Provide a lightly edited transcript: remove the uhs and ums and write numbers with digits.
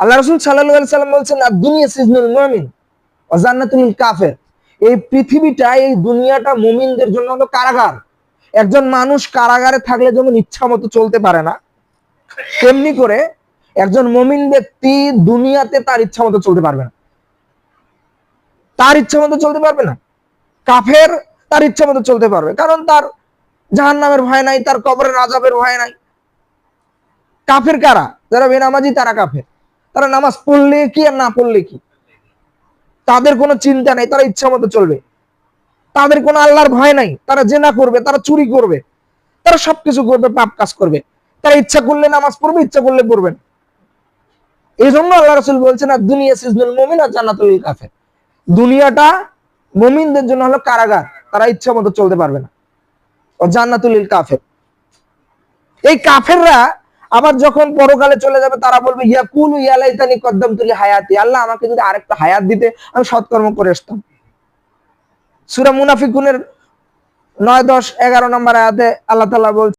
আল্লাহ রাসূল সাল্লাল্লাহু আলাইহি সাল্লাম বলছেন দুনিয়া সিজনুল মুমিন ওয়া জান্নাতুল কাফির। এই পৃথিবীটা, এই দুনিয়াটা মুমিনদের জন্য হলো কারাগার। একজন মানুষ কারাগারে থাকলে যেমন ইচ্ছা মতো চলতে পারে না, তেমনি করে একজন মুমিন ব্যক্তি দুনিয়াতে তার ইচ্ছা মতো চলতে পারবে না। তার ইচ্ছা মতো চলতে পারবে না। কাফের তার ইচ্ছা মতো চলতে পারবে, কারণ তার জাহান্নামের ভয় নাই, তার কবরের আযাবের ভয় নাই। কাফের কারা? যারা বেনামাজি তারা কাফের। তারা নামাজ পড়লে কি আর না পড়লে কি, তাদের কোনো চিন্তা নাই, তারা ইচ্ছা মতো চলবে। তাদের কোনো আল্লাহর ভয় নাই, তারা জেনা করবে, তারা চুরি করবে, তারা সবকিছু করবে, পাপ কাজ করবে। তারা ইচ্ছা করলে নামাজ পড়বে, ইচ্ছা করলে পড়বে না। এই জন্য আল্লাহ রাসূল বলছেন দুনিয়া সিজনুল মুমিন আর জান্নাতুল কাফির। দুনিয়াটা মুমিনদের জন্য হলো কারাগার, তারা ইচ্ছা মতো চলতে পারবে না। ও জান্নাতুল কাফির। এই কাফেররা আবার যখন পরকালে চলে যাবে, তারা বলবে ইয়াকুলু ইয়া লাইতানি কদ্দামতু লি হায়াতি, আল্লাহ আমাকে যদি আরেকটা হায়াত দিতে, আমি সৎকর্ম করে আসতাম। সূরা মুনাফিকুনের 9, 10, 11 নম্বর আয়াতে আল্লাহ তাআলা বলছেন